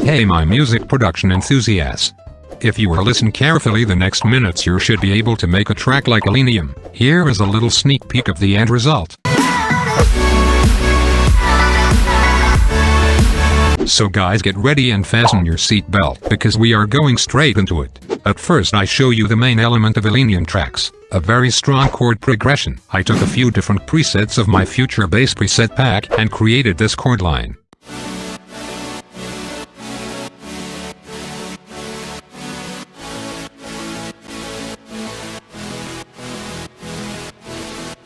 Hey my music production enthusiasts. If you will listen carefully the next minutes you should be able to make a track like ILLENIUM. Here is a little sneak peek of the end result. So guys, get ready and fasten your seatbelt because we are going straight into it. At first I show you the main element of ILLENIUM tracks, a very strong chord progression. I took a few different presets of my future bass preset pack and created this chord line.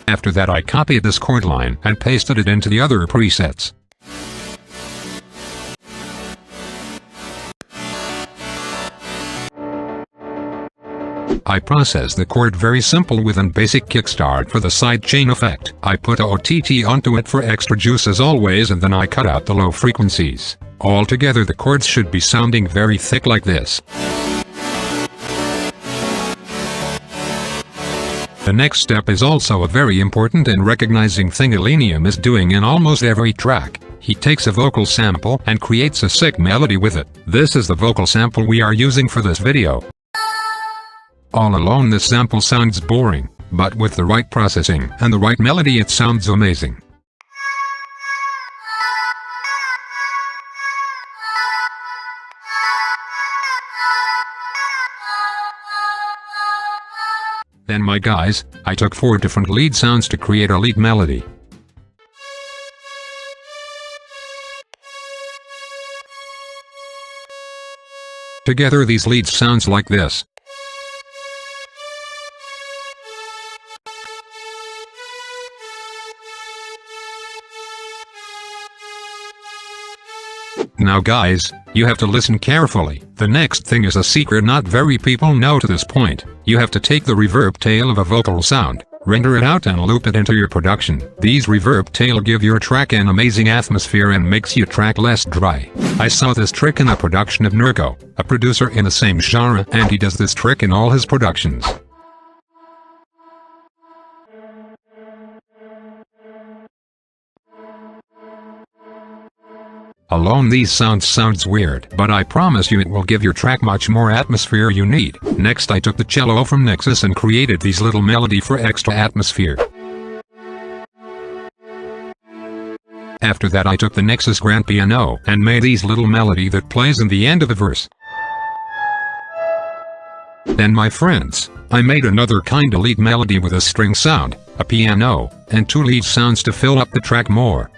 After that I copied this chord line and pasted it into the other presets. I processed the chord very simple with an basic kickstart for the sidechain effect. I put OTT onto it for extra juice as always, and then I cut out the low frequencies. Altogether the chords should be sounding very thick like this. The next step is also a very important and recognizing thing ILLENIUM is doing in almost every track. He takes a vocal sample and creates a sick melody with it. This is the vocal sample we are using for this video. All alone this sample sounds boring, but with the right processing and the right melody it sounds amazing. Then my guys, I took 4 different lead sounds to create a lead melody. Together these leads sounds like this. Now guys, you have to listen carefully. The next thing is a secret not very people know to this point. You have to take the reverb tail of a vocal sound, render it out and loop it into your production. These reverb tail give your track an amazing atmosphere and makes your track less dry. I saw this trick in a production of Nurko, a producer in the same genre, and he does this trick in all his productions. Alone these sounds weird, but I promise you it will give your track much more atmosphere you need. Next I took the cello from Nexus and created these little melody for extra atmosphere. After that I took the Nexus grand piano and made these little melody that plays in the end of a verse. Then my friends, I made another kind of lead melody with a string sound, a piano, and 2 lead sounds to fill up the track more.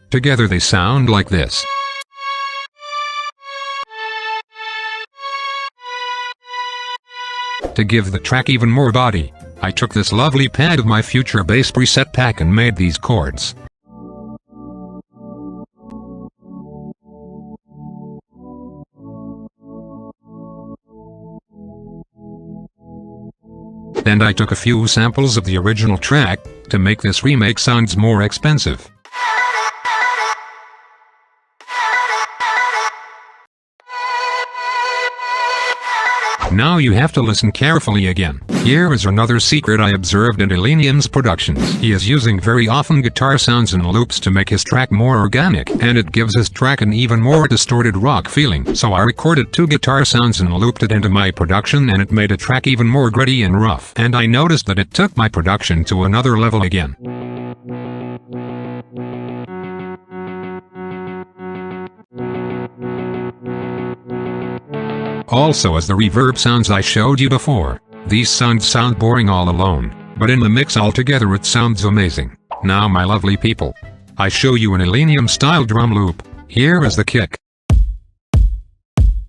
Together they sound like this. To give the track even more body, I took this lovely pad of my future bass preset pack and made these chords. Then I took a few samples of the original track to make this remake sounds more expensive. Now you have to listen carefully again. Here is another secret I observed in ILLENIUM's productions. He is using very often guitar sounds and loops to make his track more organic, and it gives his track an even more distorted rock feeling. So I recorded 2 guitar sounds and looped it into my production, and it made a track even more gritty and rough. And I noticed that it took my production to another level again. Also, as the reverb sounds I showed you before, these sounds sound boring all alone, but in the mix altogether it sounds amazing. Now my lovely people, I show you an ILLENIUM style drum loop. Here is the kick,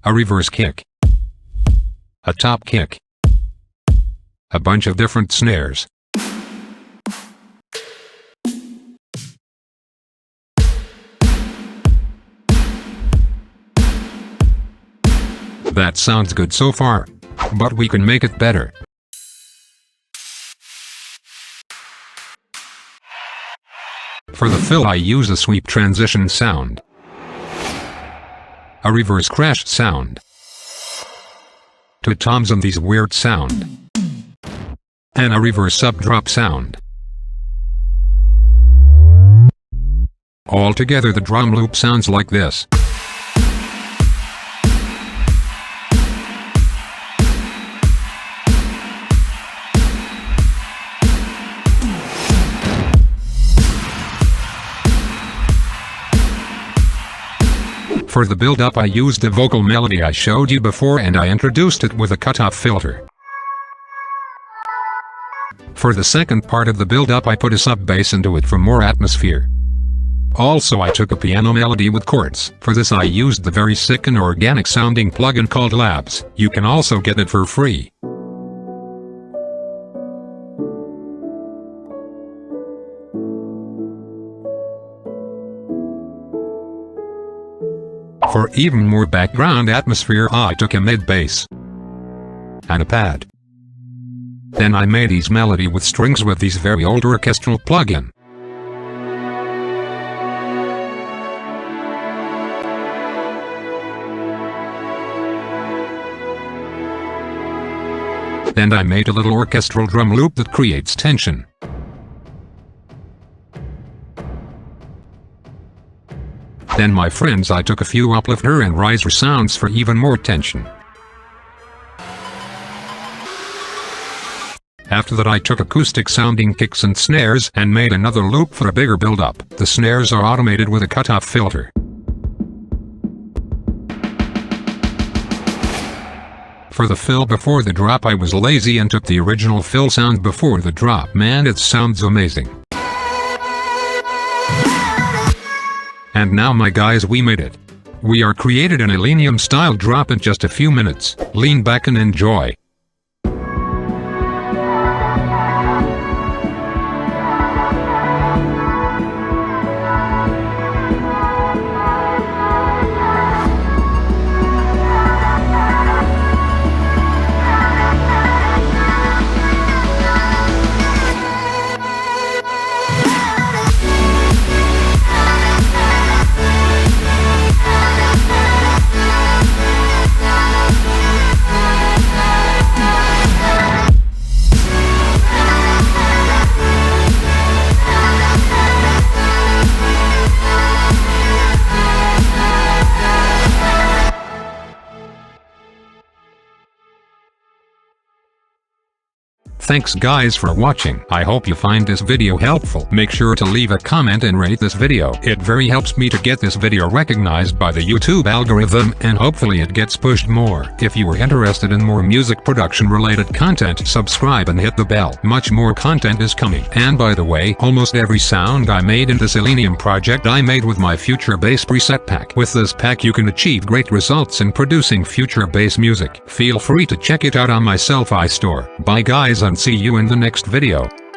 a reverse kick, a top kick, a bunch of different snares. That sounds good so far, but we can make it better. For the fill I use a sweep transition sound, a reverse crash sound, to toms on these weird sound, and a reverse sub-drop sound. Altogether the drum loop sounds like this. For the build-up I used the vocal melody I showed you before and I introduced it with a cutoff filter. For the second part of the build-up I put a sub-bass into it for more atmosphere. Also I took a piano melody with chords. For this I used the very sick and organic sounding plugin called Labs. You can also get it for free. For even more background atmosphere I took a mid bass and a pad. Then I made these melody with strings with these very old orchestral plugin. Then I made a little orchestral drum loop that creates tension. Then my friends I took a few uplifter and riser sounds for even more tension. After that I took acoustic sounding kicks and snares and made another loop for a bigger build-up. The snares are automated with a cutoff filter. For the fill before the drop I was lazy and took the original fill sound before the drop. Man, it sounds amazing. And now my guys, we made it. We are created an ILLENIUM style drop in just a few minutes. Lean back and enjoy. Thanks guys for watching. I hope you find this video helpful. Make sure to leave a comment and rate this video. It very helps me to get this video recognized by the YouTube algorithm and hopefully it gets pushed more. If you are interested in more music production related content, subscribe and hit the bell. Much more content is coming. And by the way, almost every sound I made in this ILLENIUM project I made with my Future Bass preset pack. With this pack you can achieve great results in producing future bass music. Feel free to check it out on my Selfie store. Bye guys and see you in the next video.